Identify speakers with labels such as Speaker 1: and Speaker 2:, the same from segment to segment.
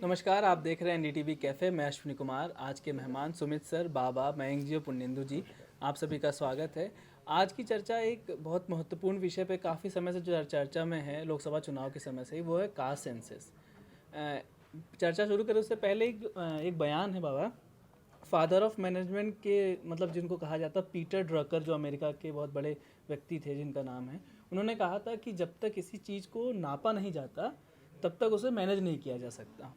Speaker 1: नमस्कार, आप देख रहे हैं एनडीटीवी कैफ़े। मैं अश्विनी कुमार। आज के मेहमान सुमित सर, बाबा, मयंक जी और पुण्येंदु जी, आप सभी का स्वागत है। आज की चर्चा एक बहुत महत्वपूर्ण विषय पे काफ़ी समय से जो चर्चा में है, लोकसभा चुनाव के समय से ही, वो है कास्ट सेंसस। चर्चा शुरू करें उससे पहले एक बयान है बाबा, फादर ऑफ मैनेजमेंट के, मतलब जिनको कहा जाता है पीटर ड्रकर, जो अमेरिका के बहुत बड़े व्यक्ति थे जिनका नाम है। उन्होंने कहा था कि जब तक किसी चीज़ को नापा नहीं जाता तब तक उसे मैनेज नहीं किया जा सकता।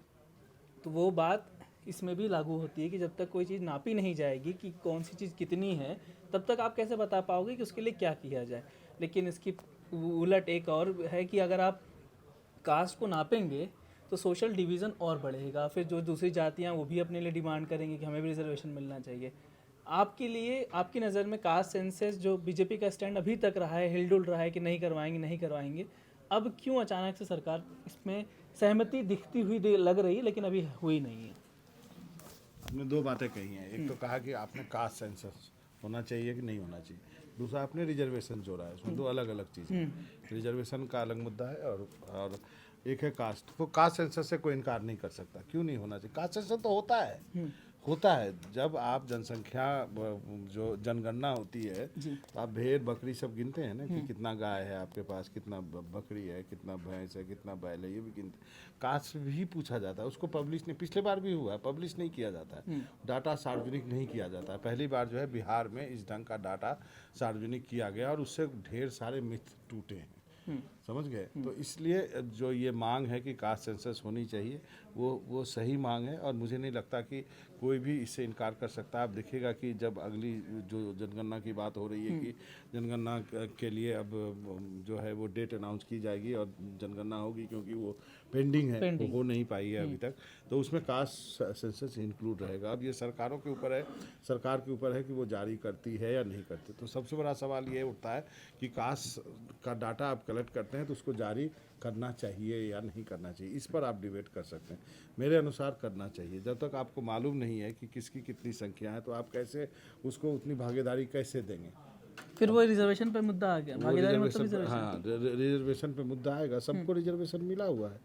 Speaker 1: तो वो बात इसमें भी लागू होती है कि जब तक कोई चीज़ नापी नहीं जाएगी कि कौन सी चीज़ कितनी है, तब तक आप कैसे बता पाओगे कि उसके लिए क्या किया जाए। लेकिन इसकी उलट एक और है कि अगर आप कास्ट को नापेंगे तो सोशल डिवीज़न और बढ़ेगा। फिर जो दूसरी जातियाँ वो भी अपने लिए डिमांड करेंगी कि हमें भी रिजर्वेशन मिलना चाहिए। आपके लिए, आपकी नज़र में कास्ट सेंसस जो बीजेपी का स्टैंड अभी तक रहा है, हिल डुल रहा है कि नहीं करवाएंगे नहीं करवाएंगे, अब क्यों अचानक से सरकार इसमें सहमति दिखती हुई लग रही है लेकिन अभी हुई नहीं है?
Speaker 2: आपने दो बातें कही हैं। एक तो कहा कि आपने कास्ट सेंसस होना चाहिए कि नहीं होना चाहिए, दूसरा आपने रिजर्वेशन जोड़ा है। उसमें दो अलग अलग चीज़ें। रिजर्वेशन का अलग मुद्दा है और एक है कास्ट। तो कास्ट सेंसस से कोई इनकार नहीं कर सकता। क्यों नहीं होना चाहिए? कास्ट सेंसस तो होता है जब आप जनसंख्या जो जनगणना होती है तो आप भेड़ बकरी सब गिनते हैं ना, कि कितना गाय है आपके पास, कितना बकरी है, कितना भैंस है, कितना बैल है, ये भी गिनते। कास्ट भी पूछा जाता है, उसको पब्लिश नहीं, पिछले बार भी हुआ है, पब्लिश नहीं किया जाता है। डाटा सार्वजनिक नहीं किया जाता है। पहली बार जो है बिहार में इस ढंग का डाटा सार्वजनिक किया गया और उससे ढेर सारे मिथ टूटे हैं। समझ गए? तो इसलिए जो ये मांग है कि कास्ट सेंसस होनी चाहिए, वो सही मांग है और मुझे नहीं लगता कि कोई भी इससे इनकार कर सकता है। आप देखिएगा कि जब अगली जो जनगणना की बात हो रही है कि जनगणना के लिए अब जो है वो डेट अनाउंस की जाएगी और जनगणना होगी, क्योंकि वो पेंडिंग है, वो हो नहीं पाई है अभी तक। तो उसमें कास्ट सेंसस इंक्लूड रहेगा। अब ये सरकारों के ऊपर है, सरकार के ऊपर है कि वो जारी करती है या नहीं करती। तो सबसे बड़ा सवाल ये उठता है कि कास्ट का डाटा आप कलेक्ट करते हैं तो उसको जारी करना चाहिए या नहीं करना चाहिए। इस पर आप डिबेट कर सकते हैं। मेरे अनुसार करना चाहिए। जब तक आपको मालूम नहीं है कि किसकी कितनी संख्या है तो आप कैसे उसको उतनी भागीदारी कैसे देंगे?
Speaker 1: फिर वो रिजर्वेशन पे मुद्दा आ गया,
Speaker 2: वो
Speaker 1: भागीदारी मतलब
Speaker 2: रिजर्वेशन, हाँ, रिजर्वेशन पे मुद्दा आएगा। सबको रिजर्वेशन मिला हुआ है,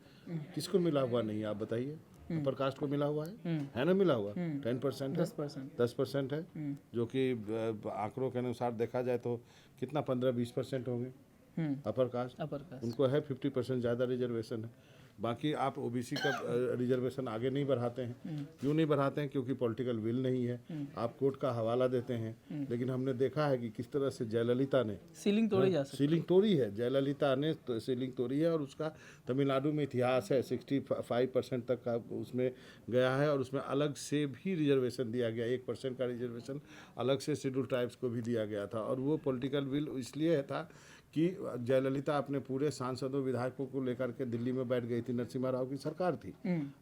Speaker 2: किसको मिला हुआ नहीं है आप बताइए? अपर कास्ट को मिला हुआ है ना? मिला हुआ 10% है,
Speaker 1: 10%।
Speaker 2: 10% है, जो कि आंकड़ों के अनुसार देखा जाए तो कितना 15-20% होंगे अपर कास्ट। उनको है 50% ज़्यादा रिजर्वेशन है। बाकी आप ओबीसी का रिजर्वेशन आगे नहीं बढ़ाते हैं। क्यों नहीं बढ़ाते हैं? क्योंकि पॉलिटिकल विल नहीं है। आप कोर्ट का हवाला देते हैं, लेकिन हमने देखा है कि किस तरह से जयललिता ने
Speaker 1: सीलिंग तोड़ी जा सकती है।
Speaker 2: सीलिंग तोड़ी है। जयललिता ने तो सीलिंग तोड़ी है और उसका तमिलनाडु में इतिहास है। 65% तक का उसमें गया है और उसमें अलग से भी रिजर्वेशन दिया गया। 1% का रिजर्वेशन अलग से शेड्यूल ट्राइब्स को भी दिया गया था। और वो पॉलिटिकल विल इसलिए था कि जयललिता अपने पूरे सांसदों विधायकों को लेकर के दिल्ली में बैठ गई थी। नरसिम्हा राव की सरकार थी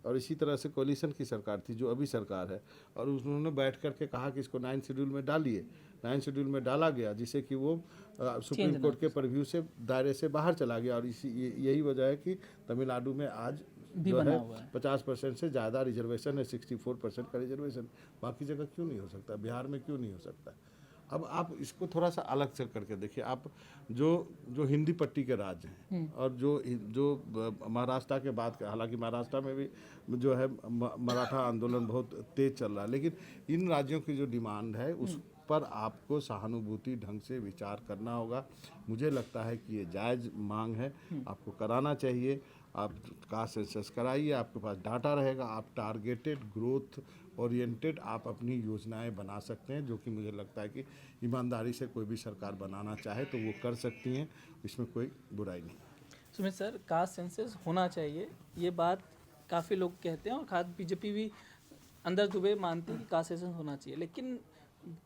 Speaker 2: और इसी तरह से कोलिशन की सरकार थी जो अभी सरकार है। और उन्होंने बैठ करके कहा कि इसको 9 शेड्यूल में डालिए। 9 शेड्यूल में डाला गया जिससे कि वो सुप्रीम कोर्ट के परव्यू से, दायरे से बाहर चला गया। और यही वजह है कि तमिलनाडु में आज जो है 50% से ज़्यादा रिजर्वेशन है, 64% का रिजर्वेशन। बाकी जगह क्यों नहीं हो सकता? बिहार में क्यों नहीं हो सकता? अब आप इसको थोड़ा सा अलग से करके देखिए। आप जो हिंदी पट्टी के राज्य हैं और जो महाराष्ट्र के बाद, हालांकि महाराष्ट्र में भी जो है मराठा आंदोलन बहुत तेज चल रहा है, लेकिन इन राज्यों की जो डिमांड है उस पर आपको सहानुभूति ढंग से विचार करना होगा। मुझे लगता है कि ये जायज़ मांग है, आपको कराना चाहिए। आप कास्ट सेंसस कराइए, आपके पास डाटा रहेगा, आप टारगेटेड ग्रोथ ओरिएंटेड आप अपनी योजनाएं बना सकते हैं, जो कि मुझे लगता है कि ईमानदारी से कोई भी सरकार बनाना चाहे तो वो कर सकती हैं। इसमें कोई बुराई नहीं।
Speaker 1: सुमित सर, कास्ट सेंसस होना चाहिए, ये बात काफ़ी लोग कहते हैं और खास बीजेपी भी अंदर दुबे मानती है कि कास्ट सेंसस होना चाहिए। लेकिन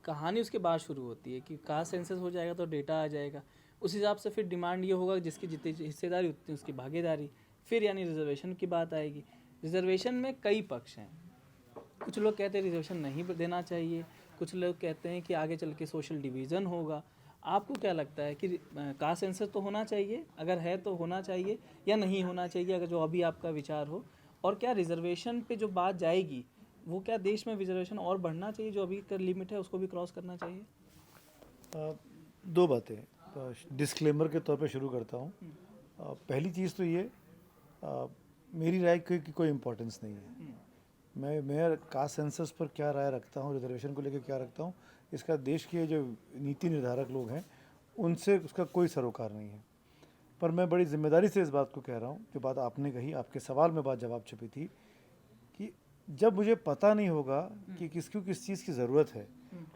Speaker 1: कहानी उसके बाद शुरू होती है कि कास्ट सेंसस हो जाएगा तो डेटा आ जाएगा, उस हिसाब से फिर डिमांड ये होगा जिसकी जितनी हिस्सेदारी उतनी उसकी भागीदारी, फिर यानी रिजर्वेशन की बात आएगी। रिजर्वेशन में कई पक्ष हैं। कुछ लोग कहते हैं रिजर्वेशन नहीं देना चाहिए, कुछ लोग कहते हैं कि आगे चल के सोशल डिवीज़न होगा। आपको क्या लगता है कि कास्ट सेंसस तो होना चाहिए, अगर है तो होना चाहिए या नहीं होना चाहिए, अगर जो अभी आपका विचार हो? और क्या रिजर्वेशन पे जो बात जाएगी वो क्या देश में रिजर्वेशन और बढ़ना चाहिए, जो अभी का लिमिट है उसको भी क्रॉस करना चाहिए?
Speaker 3: दो बातें डिस्क्लेमर के तौर पे शुरू करता हूँ। पहली चीज़ तो ये, मेरी राय की कोई इम्पोर्टेंस नहीं है। मैं कास्ट सेंसस पर क्या राय रखता हूँ, रिजर्वेशन को लेकर क्या रखता हूँ, इसका देश के जो नीति निर्धारक लोग हैं उनसे उसका कोई सरोकार नहीं है। पर मैं बड़ी जिम्मेदारी से इस बात को कह रहा हूँ, जो बात आपने कही, आपके सवाल में बात जवाब छुपी थी कि जब मुझे पता नहीं होगा कि किसको किस चीज़ की ज़रूरत है,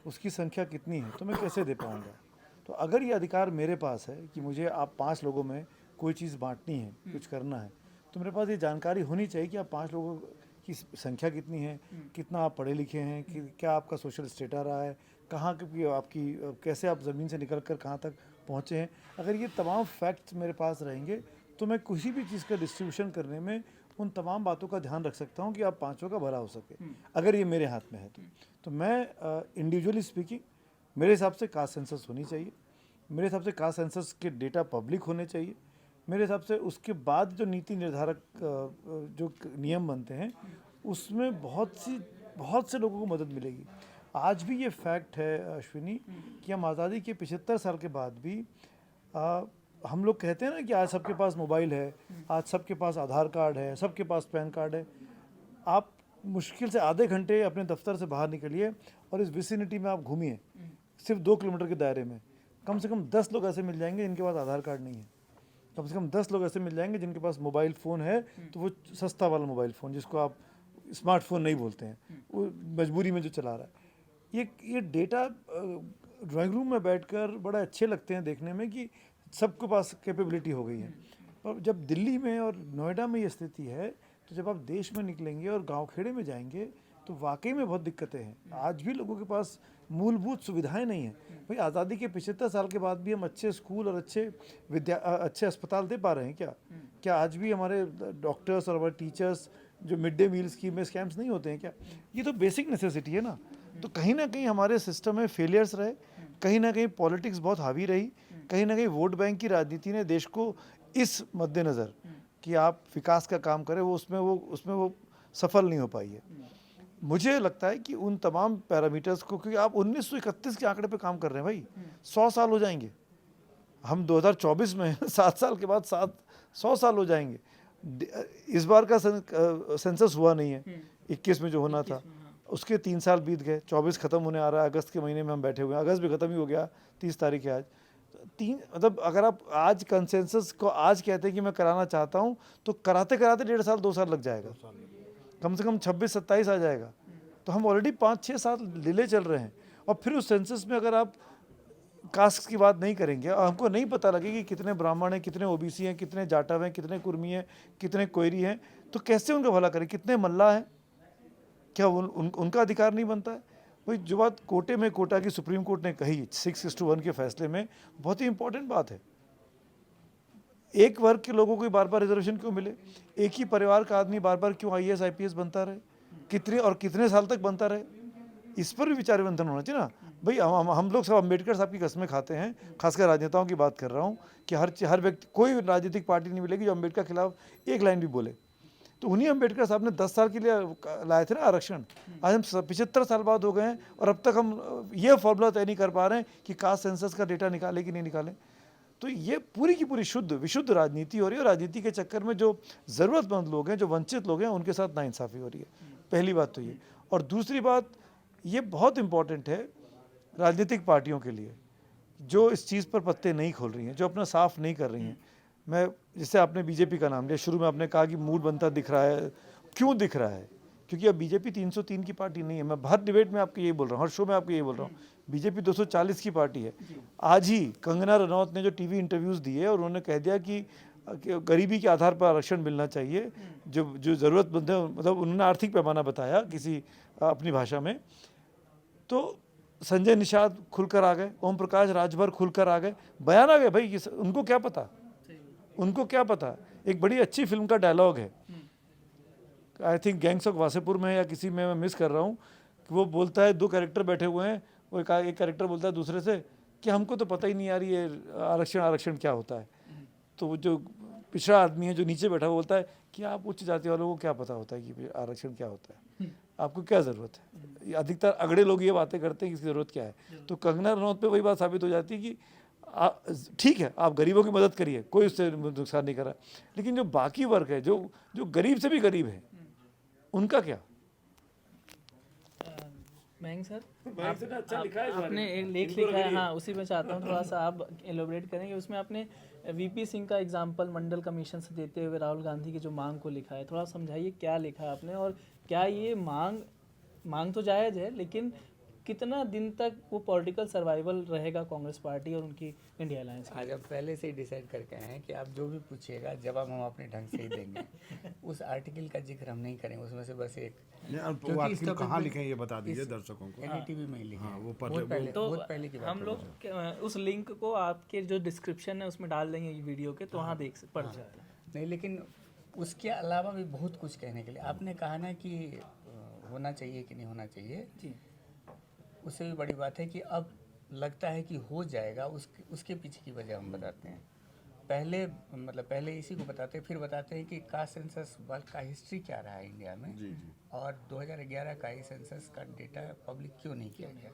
Speaker 3: उसकी संख्या कितनी है, तो मैं कैसे दे पाऊँगा। तो अगर ये अधिकार मेरे पास है कि मुझे आप 5 लोगों में कोई चीज़ बांटनी है, कुछ करना है, तो मेरे पास ये जानकारी होनी चाहिए कि आप 5 लोगों की संख्या कितनी है, कितना आप पढ़े लिखे हैं, कि क्या आपका सोशल स्टेटस रहा है, कहाँ की आपकी कैसे आप ज़मीन से निकल कर कहाँ तक पहुँचे हैं। अगर ये तमाम फैक्ट्स मेरे पास रहेंगे तो मैं किसी भी चीज़ का डिस्ट्रीब्यूशन करने में उन तमाम बातों का ध्यान रख सकता हूँ कि आप पाँचों का भला हो सके, अगर ये मेरे हाथ में है तो मैं इंडिविजुअली स्पीकिंग, मेरे हिसाब से कास्ट सेंसस होनी चाहिए, मेरे हिसाब से कास्ट सेंसस के डेटा पब्लिक होने चाहिए, मेरे हिसाब से उसके बाद जो नीति निर्धारक जो नियम बनते हैं उसमें बहुत से लोगों को मदद मिलेगी। आज भी ये फैक्ट है अश्विनी कि हम आज़ादी के 75 साल के बाद भी हम लोग कहते हैं ना कि आज सबके पास मोबाइल है, आज सबके पास आधार कार्ड है, सबके पास पैन कार्ड है। आप मुश्किल से आधे घंटे अपने दफ्तर से बाहर निकलिए और इस विसिनिटी में आप घूमिए, सिर्फ 2 किलोमीटर के दायरे में कम से कम 10 लोग ऐसे मिल जाएंगे जिनके पास आधार कार्ड नहीं है। कम से कम 10 लोग ऐसे मिल जाएंगे जिनके पास मोबाइल फ़ोन है, तो वो सस्ता वाला मोबाइल फ़ोन जिसको आप स्मार्टफोन नहीं बोलते हैं, वो मजबूरी में जो चला रहा है। ये डेटा ड्राइंग रूम में बैठकर बड़ा अच्छे लगते हैं देखने में कि सबके पास कैपेबिलिटी हो गई है, और जब दिल्ली में और नोएडा में ये स्थिति है, तो जब आप देश में निकलेंगे और गांव खेड़े में जाएंगे तो वाकई में बहुत दिक्कतें हैं। आज भी लोगों के पास मूलभूत सुविधाएं नहीं हैं। भाई आज़ादी के 75 साल के बाद भी हम अच्छे स्कूल और अच्छे अस्पताल दे पा रहे हैं क्या आज भी हमारे डॉक्टर्स और हमारे टीचर्स जो मिड डे मील स्कीम में कैंप्स नहीं होते हैं क्या? ये तो बेसिक नेसेसिटी है ना। तो कहीं ना कहीं हमारे सिस्टम में फेलियर्स रहे, कहीं ना कहीं पॉलिटिक्स बहुत हावी रही, कहीं ना कहीं वोट बैंक की राजनीति ने देश को इस मद्देनज़र कि आप विकास का काम करें, वो उसमें वो सफल नहीं हो पाई है। मुझे लगता है कि उन तमाम पैरामीटर्स को, क्योंकि आप 1931 के आंकड़े पे काम कर रहे हैं भाई, 100 साल हो जाएंगे, हम 2024 में 7 साल के बाद 100 साल हो जाएंगे। इस बार का सेंसस हुआ नहीं है, 21 में जो होना था उसके 3 साल बीत गए, 24 ख़त्म होने आ रहा है, अगस्त के महीने में हम बैठे हुए हैं, अगस्त भी ख़त्म ही हो गया, 30 तारीख है आज। मतलब अगर आप आज कंसेंसस को आज कहते हैं कि मैं कराना चाहता हूँ, तो कराते कराते 1.5 साल 2 साल लग जाएगा, कम से कम 26-27 आ जाएगा। तो हम ऑलरेडी 5-6 साल डिले चल रहे हैं। और फिर उस सेंसस में अगर आप कास्ट की बात नहीं करेंगे और हमको नहीं पता लगे कि कितने ब्राह्मण हैं, कितने ओबीसी हैं, कितने जाटव हैं, कितने कुर्मी हैं, कितने कोयरी हैं, तो कैसे उनका भला करें? कितने मल्ला हैं, क्या उनका अधिकार नहीं बनता है? वही जो बात कोटे में कोटा की सुप्रीम कोर्ट ने कही 6:1 के फैसले में, बहुत ही इंपॉर्टेंट बात है। एक वर्ग के लोगों को बार बार रिजर्वेशन क्यों मिले? एक ही परिवार का आदमी बार बार क्यों IAS IPS बनता रहे? कितने साल तक बनता रहे? इस पर भी विचार विमंथन होना चाहिए ना भाई। हम लोग सब अम्बेडकर साहब की कस्में खाते हैं, खासकर राजनेताओं की बात कर रहा हूँ कि हर व्यक्ति, कोई राजनीतिक पार्टी नहीं मिलेगी जो अम्बेडकर के खिलाफ एक लाइन भी बोले। तो उन्हीं अम्बेडकर साहब ने 10 साल के लिए लाए थे ना आरक्षण। आज हम 75 साल बाद हो गए हैं और अब तक हम ये फॉर्मूला तय नहीं कर पा रहे हैं कि कास्ट सेंसस का डेटा निकाले कि नहीं निकालें। तो ये पूरी की पूरी विशुद्ध राजनीति हो रही है, और राजनीति के चक्कर में जो ज़रूरतमंद लोग हैं, जो वंचित लोग हैं, उनके साथ नाइंसाफ़ी हो रही है। पहली बात तो ये। और दूसरी बात, ये बहुत इम्पॉर्टेंट है राजनीतिक पार्टियों के लिए जो इस चीज़ पर पत्ते नहीं खोल रही हैं, जो अपना साफ नहीं कर रही हैं। मैं, जैसे आपने बीजेपी का नाम लिया, शुरू में आपने कहा कि मूड बनता दिख रहा है, क्यों दिख रहा है? क्योंकि अब बीजेपी 303 की पार्टी नहीं है। मैं हर डिबेट में आपको यही बोल रहा हूँ, हर शो में आपको यही बोल रहा हूँ, बीजेपी 240 की पार्टी है। आज ही कंगना रनौत ने जो टीवी इंटरव्यूज़ दिए और उन्होंने कह दिया कि गरीबी के आधार पर आरक्षण मिलना चाहिए, जो ज़रूरतमंद है, मतलब उन्होंने आर्थिक पैमाना बताया किसी अपनी भाषा में। तो संजय निषाद खुलकर आ गए, ओम प्रकाश राजभर खुलकर आ गए, बयान आ गए भाई। उनको क्या पता, उनको क्या पता? एक बड़ी अच्छी फिल्म का डायलॉग है, I think gangs of Wasseypur में या किसी में, मैं मिस कर रहा हूँ, कि वो बोलता है, 2 कैरेक्टर बैठे हुए हैं, वो एक कैरेक्टर बोलता है दूसरे से कि हमको तो पता ही नहीं यार ये आरक्षण क्या होता है। तो वो जो पिछड़ा आदमी है जो नीचे बैठा, वो बोलता है कि आप उच्च जाति वालों को क्या पता होता है कि आरक्षण क्या होता है, आपको क्या ज़रूरत है? अधिकतर अगड़े लोग ये बातें करते हैं कि इसकी ज़रूरत क्या है। तो कंगना रनौत पे वही बात साबित हो जाती है कि ठीक है, आप गरीबों की मदद करिए, कोई उससे नुकसान नहीं कर रहा, लेकिन जो बाकी वर्ग है, जो जो गरीब से भी गरीब है, उनका क्या?
Speaker 1: मयंक सर,
Speaker 3: मयंक सर ने अच्छा लिखा है इस बारे
Speaker 1: आपने
Speaker 3: में।
Speaker 1: एक लेख
Speaker 3: इनको
Speaker 1: लिखा है,
Speaker 3: रगड़िए।
Speaker 1: हाँ उसी में चाहता हूँ थोड़ा सा आप एलोबरेट करेंगे। उसमें आपने वीपी सिंह का एग्जांपल मंडल कमीशन से देते हुए राहुल गांधी की जो मांग को लिखा है, थोड़ा समझाइए क्या लिखा है आपने, और क्या ये मांग तो जायज़ है, लेकिन कितना दिन तक वो पॉलिटिकल सर्वाइवल रहेगा कांग्रेस पार्टी और उनकी इंडिया अलायंस का?
Speaker 4: आज हम पहले से ही डिसाइड करके आए हैं कि आप जो भी पूछिएगा जवाब हम अपने ढंग से ही देंगे। उस आर्टिकल का जिक्र हम नहीं करेंगे, उसमें से बस एक
Speaker 2: वो आर्टिकल कहाँ लिखे हैं ये बता दीजिए दर्शकों को।
Speaker 4: एनडीटीवी में ही लिखे
Speaker 2: हाँ,
Speaker 4: हैं।
Speaker 2: वो पढ़-
Speaker 4: बहुत पहले
Speaker 1: तो
Speaker 4: बहुत पहले की बात
Speaker 1: हम
Speaker 4: है।
Speaker 1: लोग उस लिंक को आपके जो डिस्क्रिप्शन है उसमें डाल देंगे वीडियो के, तो वहाँ पढ़ सकते हैं।
Speaker 4: नहीं, लेकिन उसके अलावा भी बहुत कुछ कहने के लिए आपने कहा ना कि होना चाहिए कि नहीं होना चाहिए,
Speaker 1: जी
Speaker 4: उससे भी बड़ी बात है कि अब लगता है कि हो जाएगा, उसके पीछे की वजह हम बताते हैं। पहले इसी को बताते हैं, फिर बताते हैं कि कास्ट सेंसस का हिस्ट्री क्या रहा है इंडिया में,
Speaker 2: जी जी।
Speaker 4: और 2011 का ही सेंसस का डेटा पब्लिक क्यों नहीं किया गया।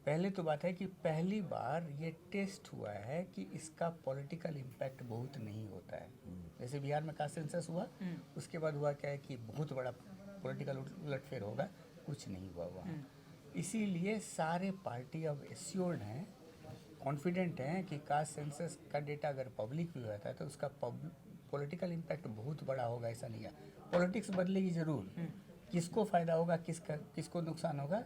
Speaker 4: पहले तो बात है कि पहली बार ये टेस्ट हुआ है कि इसका पॉलिटिकल इम्पैक्ट बहुत नहीं होता है। जैसे बिहार में कास्ट सेंसस हुआ, उसके बाद हुआ क्या है कि बहुत बड़ा पॉलिटिकल उलटफेर होगा, कुछ नहीं हुआ वहाँ। इसीलिए सारे पार्टी अब एश्योर्ड हैं, कॉन्फिडेंट हैं कि कास्ट सेंसस का डेटा अगर पब्लिक भी होता है तो उसका पॉलिटिकल इम्पैक्ट बहुत बड़ा होगा। ऐसा नहीं है, पॉलिटिक्स बदलेगी ज़रूर, किसको फ़ायदा होगा किसको नुकसान होगा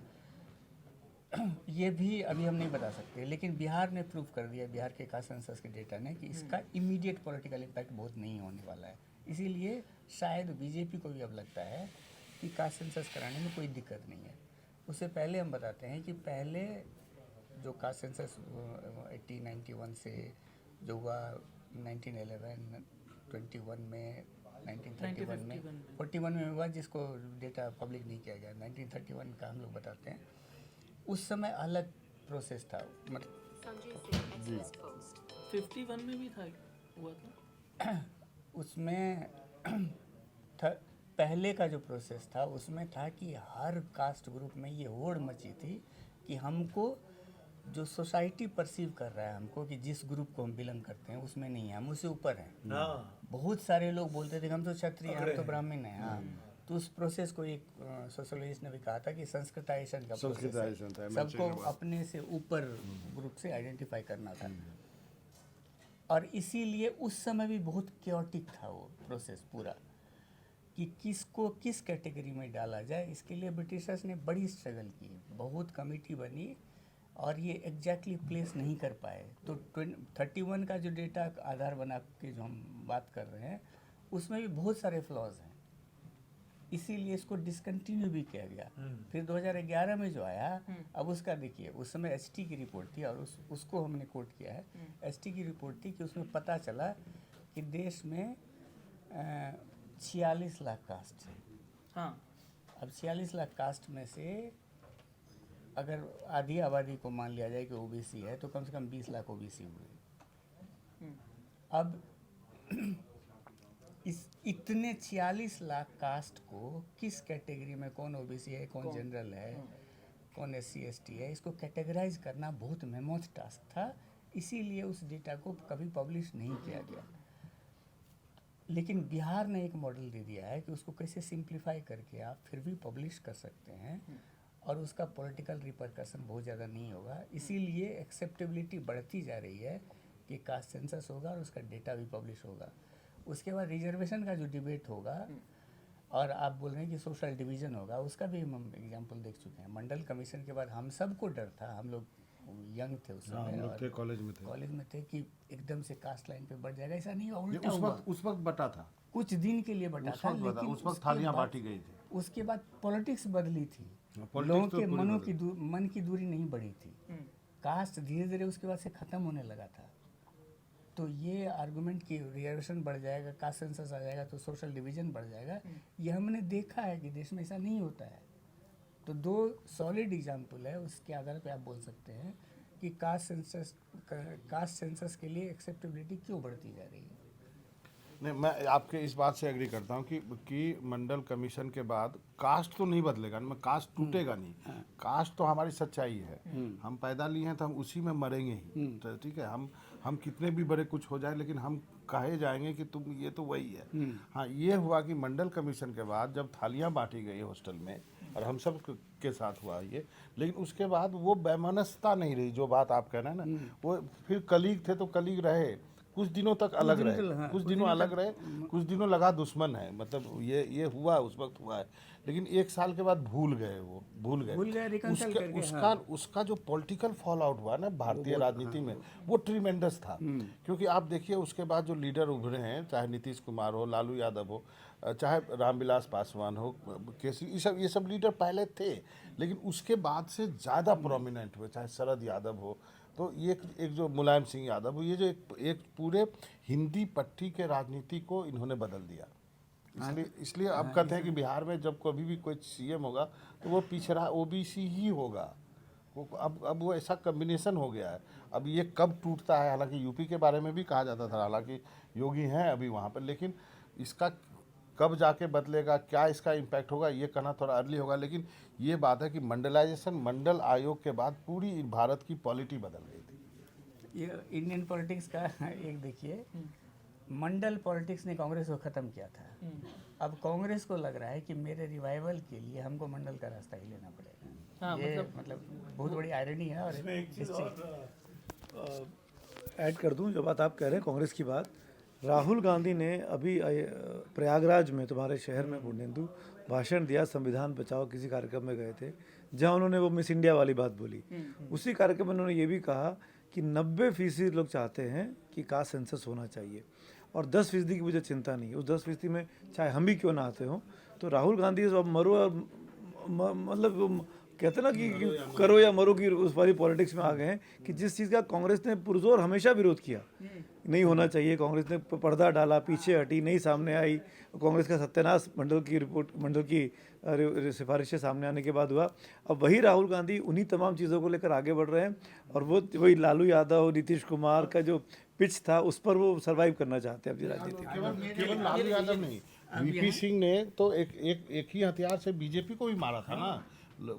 Speaker 4: ये भी अभी हम नहीं बता सकते, लेकिन बिहार ने प्रूव कर दिया, बिहार के कास्ट सेंसस के डेटा ने, कि इसका इमीडिएट पॉलिटिकल इम्पैक्ट बहुत नहीं होने वाला है। इसीलिए शायद बीजेपी को भी अब लगता है कि कास्ट सेंसस कराने में कोई दिक्कत नहीं है। उससे पहले हम बताते हैं कि पहले जो कास्ट सेंसस 1891 से जो हुआ 1911, 21 में, 1931 में, 41 में हुआ, जिसको डेटा पब्लिक नहीं किया गया, 1931 का हम लोग बताते हैं। उस समय अलग प्रोसेस था, मतलब
Speaker 1: 51 में भी था, हुआ था
Speaker 4: उसमें पहले का जो प्रोसेस था उसमें था कि हर कास्ट ग्रुप में ये होड़ मची थी कि हमको जो सोसाइटी परसीव कर रहा है हमको कि जिस ग्रुप को हम बिलोंग करते हैं उसमें नहीं है, हम उससे ऊपर हैं। बहुत सारे लोग बोलते थे कि हम तो क्षत्रिय हैं, हम तो ब्राह्मण हैं। हाँ, तो उस प्रोसेस को एक सोशलिस्ट ने भी कहा था कि संस्कृताइजेशन का प्रोसेस है, सबको अपने से ऊपर ग्रुप से आइडेंटिफाई करना था। और इसीलिए उस समय भी बहुत क्योटिक था वो प्रोसेस पूरा, कि किसको किस कैटेगरी में डाला जाए। इसके लिए ब्रिटिशर्स ने बड़ी स्ट्रगल की, बहुत कमेटी बनी और ये एग्जैक्टली प्लेस नहीं कर पाए। तो 31 का जो डेटा आधार बना के जो हम बात कर रहे हैं उसमें भी बहुत सारे फ्लॉज हैं, इसीलिए इसको डिसकंटिन्यू भी किया गया। फिर 2011 में जो आया, अब उसका देखिए, उस समय एसटी की रिपोर्ट थी और उसको हमने कोट किया है। एसटी की रिपोर्ट थी कि उसमें पता चला कि देश में 46 लाख कास्ट है।
Speaker 1: हाँ,
Speaker 4: अब 46 लाख कास्ट में से अगर आधी आबादी को मान लिया जाए कि ओबीसी है, तो कम से कम 20 लाख ओबीसी हुए। अब इस इतने 46 लाख कास्ट को किस कैटेगरी में, कौन ओबीसी है, कौन जनरल है, कौन एससी एसटी है, इसको कैटेगराइज करना बहुत मेहनत टास्क था। इसीलिए उस डेटा को कभी पब्लिश नहीं किया गया। लेकिन बिहार ने एक मॉडल दे दिया है कि उसको कैसे सिंप्लीफाई करके आप फिर भी पब्लिश कर सकते हैं और उसका पॉलिटिकल रिपरकशन बहुत ज़्यादा नहीं होगा। इसीलिए एक्सेप्टेबिलिटी बढ़ती जा रही है कि कास्ट सेंसस होगा और उसका डेटा भी पब्लिश होगा। उसके बाद रिजर्वेशन का जो डिबेट होगा और आप बोल रहे हैं कि सोशल डिवीज़न होगा, उसका भी हम एग्जांपल देख चुके हैं। मंडल कमीशन के बाद हम सबको डर था, हम लोग यंग थे उस समय,
Speaker 2: लोग थे, कॉलेज में थे
Speaker 4: कि एकदम से कास्ट लाइन पे बढ़ जाएगा। ऐसा नहीं हुआ,
Speaker 2: ये
Speaker 4: उल्टा हुआ।
Speaker 2: उस वक्त बटा था,
Speaker 4: कुछ दिन के लिए बटा था, लेकिन
Speaker 2: उस वक्त
Speaker 4: उसके
Speaker 2: थालियां
Speaker 4: बाद-
Speaker 2: बांटी गई थी।
Speaker 4: उसके बाद पॉलिटिक्स बदली थी,
Speaker 2: politics
Speaker 4: लोगों
Speaker 2: तो
Speaker 4: के
Speaker 2: पूरी
Speaker 4: मनों
Speaker 2: बदली।
Speaker 4: की मन की दूरी नहीं बढ़ी थी। कास्ट धीरे धीरे उसके बाद से ख़त्म होने लगा था। तो ये आर्गुमेंट कि रिजर्वेशन बढ़ जाएगा, कास्ट सेंसस आ जाएगा तो सोशल डिवीज़न बढ़ जाएगा, ये हमने देखा है कि देश में ऐसा नहीं होता है। तो 2 सॉलिड एग्जाम्पल है, उसके आधार पे आप बोल सकते हैं कि कास्ट सेंसस के लिए एक्सेप्टेबिलिटी क्यों बढ़ती जा रही है।
Speaker 2: नहीं, मैं आपके इस बात से एग्री करता हूँ कि मंडल कमीशन के बाद कास्ट तो नहीं बदलेगा, मैं कास्ट टूटेगा नहीं। कास्ट तो हमारी सच्चाई है, हम पैदा लिए हैं तो हम उसी में मरेंगे ही। तो ठीक है, हम कितने भी बड़े कुछ हो जाए लेकिन हम कहे जाएंगे कि तुम ये तो वही है। हाँ, ये हुआ कि मंडल कमीशन के बाद जब थालियाँ बांटी गई हॉस्टल में और हम सब के साथ हुआ ये, लेकिन उसके बाद वो वैमनस्यता नहीं रही। जो बात आप कह रहे हैं ना, वो फिर कलीग थे तो कलीग रहे, कुछ दिनों तक अलग रहे, कुछ दिनों अलग रहे, कुछ दिनों लगा दुश्मन है। मतलब ये हुआ, उस वक्त हुआ है, लेकिन एक साल के बाद भूल गए, वो भूल गए।
Speaker 4: reconcile करके,
Speaker 2: उसका जो पॉलिटिकल फॉल आउट हुआ ना भारतीय राजनीति में, वो ट्रीमेंडस था। क्योंकि आप देखिए उसके बाद जो लीडर उभरे हैं, चाहे नीतीश कुमार हो, लालू यादव हो, चाहे रामविलास पासवान हो, केसी, ये सब लीडर पहले थे, लेकिन उसके बाद से ज़्यादा प्रोमिनेंट हुए, चाहे शरद यादव हो, तो ये एक जो मुलायम सिंह यादव, ये जो एक पूरे हिंदी पट्टी के राजनीति को इन्होंने बदल दिया। इसलिए अब कहते हैं कि बिहार में जब कभी भी कोई सीएम होगा तो वो पिछड़ा ओबीसी ही होगा। अब वो ऐसा कम्बिनेशन हो गया है। अब ये कब टूटता है, हालांकि यूपी के बारे में भी कहा जाता था, हालांकि योगी हैं अभी वहाँ पर, लेकिन इसका कब जाके बदलेगा, क्या इसका इम्पैक्ट होगा, ये कहना थोड़ा अर्ली होगा। लेकिन ये बात है कि मंडलाइजेशन, मंडल आयोग के बाद पूरी भारत की पॉलिटी बदल गई थी।
Speaker 4: ये इंडियन पॉलिटिक्स का एक देखिए, मंडल पॉलिटिक्स ने कांग्रेस को ख़त्म किया था। अब कांग्रेस को लग रहा है कि मेरे रिवाइवल के लिए हमको मंडल का रास्ता ही लेना पड़ेगा।
Speaker 1: हाँ,
Speaker 4: ये मतलब बहुत बड़ी आयरनी है। और
Speaker 3: ऐड कर दूं, जो बात आप कह रहे हैं कांग्रेस की बात, राहुल गांधी ने अभी प्रयागराज में, तुम्हारे शहर में पुण्येंदु, भाषण दिया, संविधान बचाओ किसी कार्यक्रम में गए थे, जहां उन्होंने वो मिस इंडिया वाली बात बोली। उसी कार्यक्रम में उन्होंने ये भी कहा कि 90% लोग चाहते हैं कि कास्ट सेंसस होना चाहिए और 10% की मुझे चिंता नहीं है। उस 10% में चाहे हम भी क्यों ना आते हों, तो राहुल गांधी अब मरो, मतलब कहते हैं ना कि करो या मरो की उस वाली पॉलिटिक्स में आ गए हैं कि जिस चीज़ का कांग्रेस ने पुरजोर हमेशा विरोध किया, नहीं होना चाहिए, कांग्रेस ने पर्दा डाला, पीछे हटी, नहीं सामने आई। कांग्रेस का सत्यानाश मंडल की रिपोर्ट, मंडल की सिफारिशें सामने आने के बाद हुआ। अब वही राहुल गांधी उन्हीं तमाम चीज़ों को लेकर आगे बढ़ रहे हैं और वो वही लालू यादव, नीतीश कुमार का जो पिच था उस पर वो सर्वाइव करना चाहते हैं अपनी राजनीति।
Speaker 2: केवल लालू यादव नहीं, वीपी सिंह ने तो एक ही हथियार से बीजेपी को भी मारा था ना।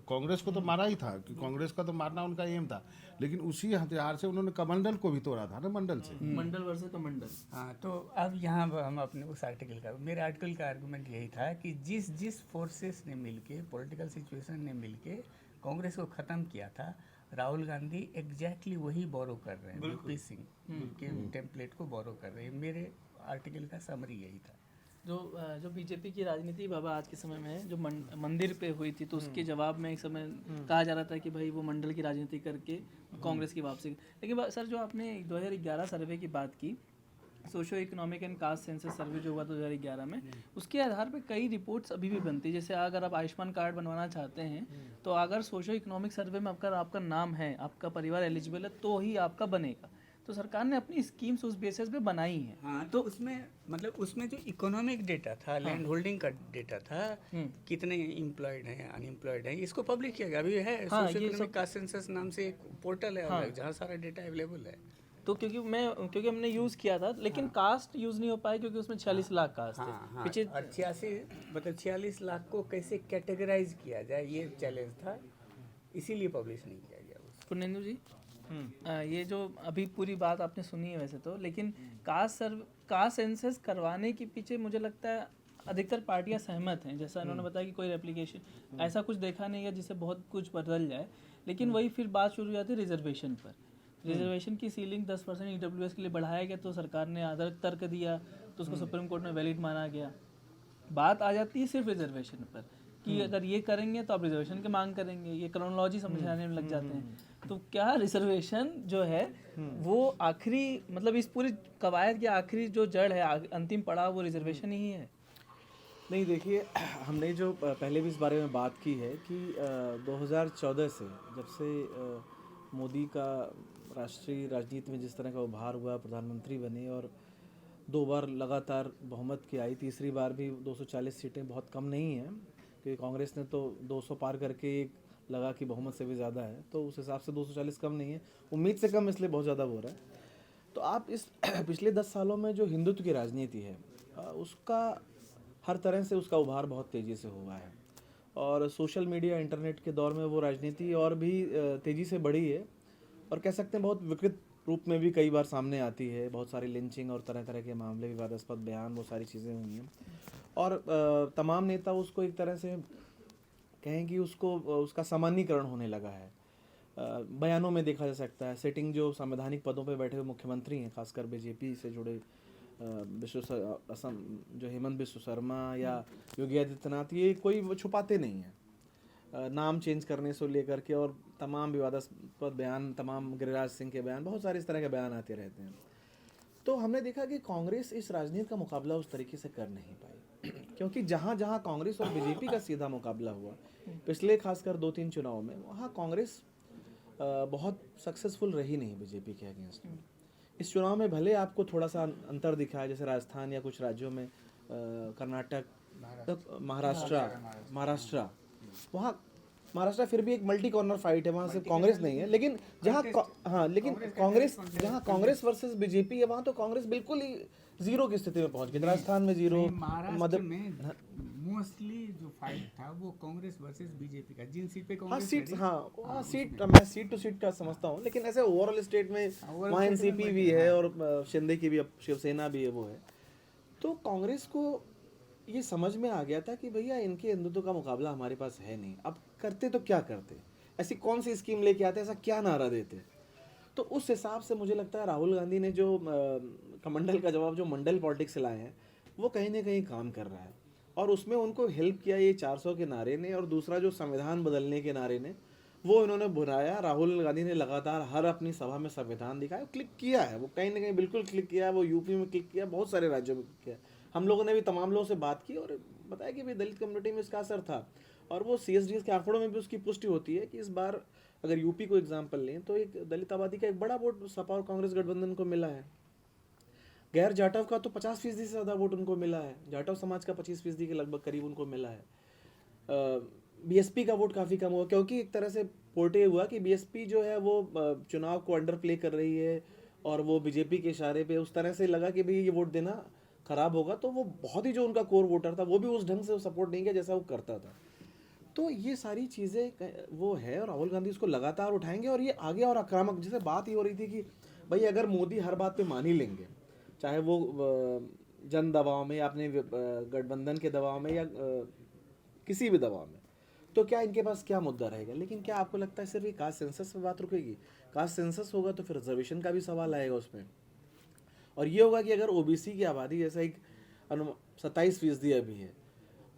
Speaker 2: कांग्रेस को तो मारा ही था, कि कांग्रेस का तो मारना उनका एम था, लेकिन उसी हथियार से उन्होंने कमंडल को भी तोड़ा था ना, मंडल से।
Speaker 1: मंडल वर्सेस कमंडल।
Speaker 4: हाँ, तो अब यहाँ हम अपने उस आर्टिकल का, मेरे आर्टिकल का आर्गुमेंट यही था कि जिस फोर्सेस ने मिलके, पॉलिटिकल सिचुएशन ने मिलके कांग्रेस को ख़त्म किया था, राहुल गांधी एग्जैक्टली वही बोरो कर रहे हैं, वीपी सिंह के टेम्पलेट को बोरो कर रहे हैं। मेरे आर्टिकल का समरी यही था।
Speaker 1: जो बीजेपी की राजनीति बाबा आज के समय में जो मंदिर पे हुई थी, तो उसके जवाब में एक समय कहा जा रहा था कि भाई वो मंडल की राजनीति करके कांग्रेस की वापसी। लेकिन सर, जो आपने 2011 सर्वे की बात की, socio economic and caste census survey जो हुआ 2011 में, उसके आधार पे कई रिपोर्ट्स अभी भी बनती है। जैसे अगर आप आयुष्मान कार्ड बनवाना चाहते हैं, तो अगर सोशो इकोनॉमिक सर्वे में आपका नाम है, आपका परिवार एलिजिबल है, तो ही आपका बनेगा। तो सरकार ने अपनी स्कीम्स उस बेसिस पे बनाई हैं।
Speaker 4: हाँ, तो उसमें मतलब उसमें जो इकोनॉमिक डेटा था, लैंड होल्डिंग का डेटा था, कितने एम्प्लॉयड हैं, अनएम्प्लॉयड हैं, इसको पब्लिक किया गया। अभी है सोशो इकोनॉमिक कास्ट सेंसस नाम से एक पोर्टल है जहाँ सारा डेटा अवेलेबल है।
Speaker 1: तो क्योंकि हमने यूज़ किया था, लेकिन कास्ट यूज़ नहीं हो पाया क्योंकि उसमें 46 लाख कास्ट थे।
Speaker 4: पीछे 46 लाख को कैसे कैटेगराइज किया जाए, ये चैलेंज था, इसीलिए पब्लिश नहीं किया गया।
Speaker 1: पुण्येंदु जी, ये जो अभी पूरी बात आपने सुनी है वैसे तो, लेकिन कास्ट सेंसस करवाने के पीछे मुझे लगता है अधिकतर पार्टियां सहमत हैं। जैसा इन्होंने बताया कि कोई रेप्लिकेशन ऐसा कुछ देखा नहीं है जिससे बहुत कुछ बदल जाए, लेकिन वही फिर बात शुरू हो जाती है रिजर्वेशन पर। रिजर्वेशन की सीलिंग 10% ईडब्ल्यूएस के लिए बढ़ाया गया, तो सरकार ने आधारित तर्क दिया, तो उसको सुप्रीम कोर्ट में वैलिड माना गया। बात आ जाती है सिर्फ रिजर्वेशन पर कि अगर ये करेंगे तो आप रिजर्वेशन की मांग करेंगे, ये क्रोनोलॉजी समझाने में लग जाते हैं। तो क्या रिजर्वेशन जो है वो आखिरी, मतलब इस पूरी कवायद की आखिरी जो जड़ है, अंतिम पड़ाव, वो रिजर्वेशन ही है?
Speaker 5: नहीं, देखिए, हमने जो पहले भी इस बारे में बात की है कि 2014 से, जब से मोदी का राष्ट्रीय राजनीति में जिस तरह का उभार हुआ, प्रधानमंत्री बने और 2 बार लगातार बहुमत की आई, तीसरी बार भी 240 सीटें बहुत कम नहीं हैं, क्योंकि कांग्रेस ने तो 200 पार करके लगा कि बहुमत से भी ज़्यादा है, तो उस हिसाब से 240 कम नहीं है, उम्मीद से कम, इसलिए बहुत ज़्यादा हो रहा है। तो आप इस पिछले 10 सालों में जो हिंदुत्व की राजनीति है, उसका हर तरह से उसका उभार बहुत तेज़ी से हुआ है और सोशल मीडिया इंटरनेट के दौर में वो राजनीति और भी तेज़ी से बढ़ी है और कह सकते हैं बहुत विकृत रूप में भी कई बार सामने आती है। बहुत सारी लिंचिंग और तरह तरह के मामले, विवादास्पद बयान, वो सारी चीज़ें हुई हैं और तमाम नेता उसको एक तरह से कहें कि उसको उसका सामान्यीकरण होने लगा है। बयानों में देखा जा सकता है सिटिंग जो संवैधानिक पदों पे बैठे हुए मुख्यमंत्री हैं, खासकर बीजेपी से जुड़े असम जो हेमंत बिस्व शर्मा या योगी आदित्यनाथ, ये कोई वो छुपाते नहीं हैं। नाम चेंज करने से लेकर के और तमाम विवादास्पद बयान, तमाम गिरिराज सिंह के बयान, बहुत सारे इस तरह के बयान आते रहते हैं। तो हमने देखा कि कांग्रेस इस राजनीति का मुकाबला उस तरीके से कर नहीं पाई क्योंकि जहाँ जहाँ कांग्रेस और बीजेपी का सीधा मुकाबला हुआ पिछले खासकर 2-3 चुनाव में, वहाँ कांग्रेस बहुत सक्सेसफुल रही नहीं बीजेपी के अगेंस्ट में। इस चुनाव में भले आपको थोड़ा सा अंतर दिखा है, जैसे राजस्थान या कुछ राज्यों में, कर्नाटक, महाराष्ट्र, वहाँ महाराष्ट्र फिर भी एक मल्टी कॉर्नर फाइट है, वहाँ से कांग्रेस नहीं है। लेकिन जहाँ लेकिन कांग्रेस, जहाँ कांग्रेस वर्सेस बीजेपी है, वहाँ तो कांग्रेस बिल्कुल ही जीरो की स्थिति में पहुंच गई। राजस्थान में जीरो,
Speaker 4: महाराष्ट्र में मोस्टली जो फाइट था वो कांग्रेस वर्सेस बीजेपी का, जिन सीट पे कांग्रेस
Speaker 5: मैं सीट टू सीट का समझता हूँ, लेकिन ऐसे ओवरऑल स्टेट में वहाँ एनसीपी भी है और शिंदे की भी, अब शिवसेना भी है, वो है। तो कांग्रेस को ये समझ में आ गया था कि भैया इनके हिंदुत्व का मुकाबला हमारे पास है नहीं, अब करते तो क्या करते, ऐसी कौन सी स्कीम लेके आते, ऐसा क्या नारा देते। तो उस हिसाब से मुझे लगता है राहुल गांधी ने जो कमंडल का जवाब, जो मंडल पॉलिटिक्स लाए हैं, वो कहीं ना कहीं काम कर रहा है और उसमें उनको हेल्प किया ये 400 के नारे ने और दूसरा जो संविधान बदलने के नारे ने, वो इन्होंने बुलाया। राहुल गांधी ने लगातार हर अपनी सभा में संविधान दिखाया, क्लिक किया है, वो कहीं ना कहीं बिल्कुल क्लिक किया है। वो यूपी में क्लिक किया, बहुत सारे राज्यों में क्लिक किया। हम लोगों ने भी तमाम लोगों से बात की और बताया कि भाई दलित कम्युनिटी में इसका असर था और वो CSDS के आंकड़ों में भी उसकी पुष्टि होती है कि इस बार अगर यूपी को एग्जाम्पल लें तो एक दलित आबादी का एक बड़ा वोट सपा और कांग्रेस गठबंधन को मिला है। गैर जाटव का तो 50% से ज़्यादा वोट उनको मिला है, जाटव समाज का 25% के लगभग करीब उनको मिला है। BSP का वोट काफ़ी कम हुआ क्योंकि एक तरह से पोर्टे हुआ कि BSP जो है वो चुनाव को अंडर प्ले कर रही है और वो बीजेपी के इशारे पे उस तरह से लगा कि भाई ये वोट देना ख़राब होगा, तो वो बहुत ही जो उनका कोर वोटर था वो भी उस ढंग से सपोर्ट नहीं किया जैसा वो करता था। तो ये सारी चीज़ें वो है और राहुल गांधी उसको लगातार उठाएंगे और ये आगे और आक्रामक, जैसे बात ही हो रही थी कि भाई अगर मोदी हर बात पे मान ही लेंगे, चाहे वो जन दबाव में या अपने गठबंधन के दबाव में या किसी भी दबाव में, तो क्या इनके पास क्या मुद्दा रहेगा। लेकिन क्या आपको लगता है सिर्फ ये कास्ट सेंसस पे बात रुकेगी? कास्ट सेंसस होगा तो फिर रिजर्वेशन का भी सवाल आएगा उसमें, और ये होगा कि अगर OBC की आबादी जैसा एक 27% अभी है,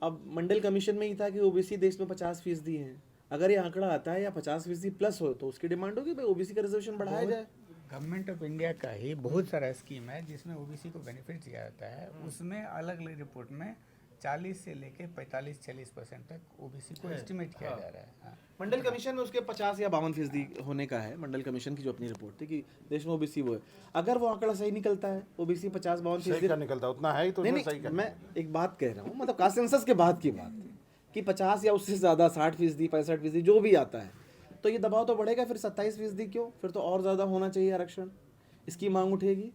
Speaker 5: अब मंडल कमीशन में ही था कि OBC देश में 50% हैं। अगर ये आंकड़ा आता है या 50% प्लस हो तो उसकी डिमांड होगी भाई OBC का रिजर्वेशन बढ़ाया जाए।
Speaker 4: गवर्नमेंट ऑफ इंडिया का ही बहुत सारा स्कीम है जिसमें OBC को बेनिफिट दिया जाता है। उसमें अलग अलग रिपोर्ट में 40 से लेके 45-40% तक OBC को एस्टिमेट किया जा रहा है। हाँ।
Speaker 5: मंडल कमीशन में उसके 50 या 52% होने का है। मंडल कमीशन की जो अपनी रिपोर्ट थी कि देश में OBC वो है, अगर वो आंकड़ा सही निकलता है, OBC 50-52%
Speaker 2: निकलता उतना है ही तो
Speaker 5: नहीं,
Speaker 2: सही
Speaker 5: मैं एक बात कह रहा हूँ, मतलब कास्ट सेंसस के बाद की बात कि 50 या उससे ज़्यादा 60%, 65% जो भी आता है, तो ये दबाव तो बढ़ेगा। फिर 27% क्यों, फिर तो और ज़्यादा होना चाहिए आरक्षण, इसकी मांग उठेगी।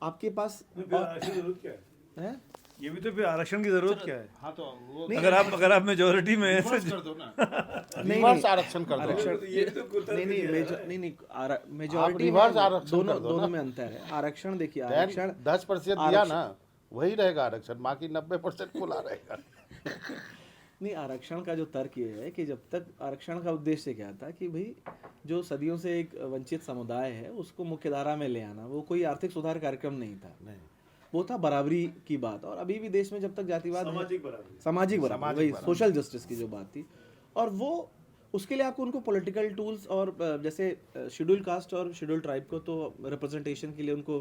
Speaker 5: आपके पास
Speaker 3: जरूरत क्या
Speaker 5: है,
Speaker 3: ये भी तो फिर आरक्षण की जरूरत क्या है?
Speaker 2: हाँ तो वो
Speaker 3: अगर आप मेजोरिटी में हैं
Speaker 2: रिवर्स कर दो ना, रिवर्स आरक्षण कर दो।
Speaker 5: नहीं मेजॉरिटी
Speaker 2: रिवर्स आरक्षण कर दो
Speaker 5: दोनों
Speaker 2: ना।
Speaker 5: में अंतर है। आरक्षण देखिए, आरक्षण
Speaker 2: 10% दिया ना, वही रहेगा आरक्षण, बाकी 90% खुला रहेगा।
Speaker 5: नहीं, आरक्षण का जो तर्क ये है कि जब तक आरक्षण का उद्देश्य क्या था कि भाई जो सदियों से एक वंचित समुदाय है उसको मुख्यधारा में ले आना, वो कोई आर्थिक सुधार कार्यक्रम नहीं था, नहीं, वो था बराबरी की बात। और अभी भी देश में जब तक जातिवाद, सामाजिक बराबरी, वही सोशल जस्टिस की जो बात थी, और वो उसके लिए आपको उनको पॉलिटिकल टूल्स और जैसे शेड्यूल कास्ट और शेड्यूल ट्राइब को तो रिप्रेजेंटेशन के लिए उनको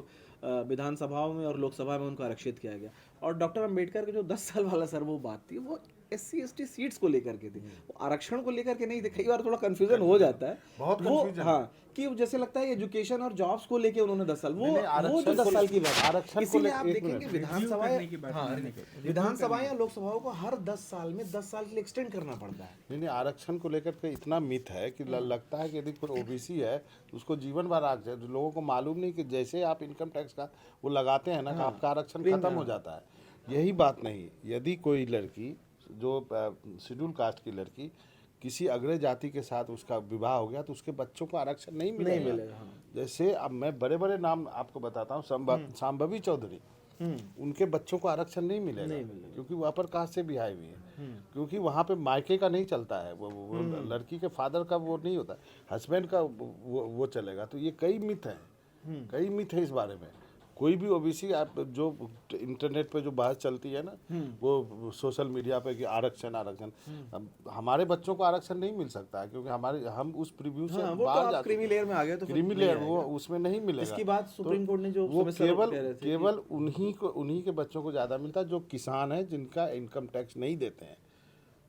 Speaker 5: विधानसभाओं में और लोकसभा में उनको आरक्षित किया गया। और डॉक्टर अंबेडकर के जो 10 साल वाला सर वो बात थी, वो SC/ST सीट्स को लेकर के थी, वो आरक्षण को लेकर के नहीं थी। कई बार थोड़ा कंफ्यूजन हो जाता है,
Speaker 2: बहुत
Speaker 5: वो
Speaker 2: confusion
Speaker 5: हाँ, कि जैसे लगता है एजुकेशन और जॉब्स को लेके उन्होंने 10 साल, वो जो 10 साल की बात,
Speaker 2: आरक्षण को
Speaker 5: इसीलिए
Speaker 2: लेके
Speaker 5: आप देखेंगे विधानसभा या लोकसभाओं को हर 10 साल में 10 साल के लिए एक्सटेंड करना पड़ता है।
Speaker 2: नहीं, आरक्षण को लेकर के इतना मिथ है कि लगता है कि यदि कोई OBC है तो उसको जीवन भर आरक्षण, लोगों को मालूम नहीं कि जैसे आप इनकम टैक्स का वो लगाते हैं ना, आपका आरक्षण खत्म हो जाता है। यही बात नहीं, यदि कोई लड़की जो शेड्यूल कास्ट की लड़की किसी अग्रय जाति के साथ उसका विवाह हो गया तो उसके बच्चों को आरक्षण नहीं मिलेगा।
Speaker 5: हाँ।
Speaker 2: जैसे अब मैं बड़े बड़े नाम आपको बताता हूँ, संभवी चौधरी, उनके बच्चों को आरक्षण नहीं मिलेगा क्योंकि वहाँ पर कास्ट से भी आई हुई है, क्योंकि वहाँ पे मायके का नहीं चलता है, वो लड़की के फादर का वो नहीं होता, हस्बैंड का वो चलेगा। तो ये कई मिथ है इस बारे में। कोई भी ओबीसी आप जो इंटरनेट पे जो बहस चलती है ना, वो सोशल मीडिया पे कि आरक्षण अब हमारे बच्चों को आरक्षण नहीं मिल सकता है क्योंकि हम उस प्रीव्यू से
Speaker 5: हाँ, वो तो
Speaker 2: बाहर
Speaker 5: आप
Speaker 2: जाते
Speaker 5: क्रीमी लेयर में आ गए तो फिर
Speaker 2: क्रीमी
Speaker 5: नहीं
Speaker 2: लेयर
Speaker 5: आएगा।
Speaker 2: वो उसमें नहीं मिलेगा।
Speaker 5: इसकी बात सुप्रीम कोर्ट ने जो
Speaker 2: वो
Speaker 5: सुमित सर कह रहे थे
Speaker 2: केवल उन्हीं के बच्चों को ज़्यादा मिलता है जो किसान है, जिनका इनकम टैक्स नहीं देते हैं।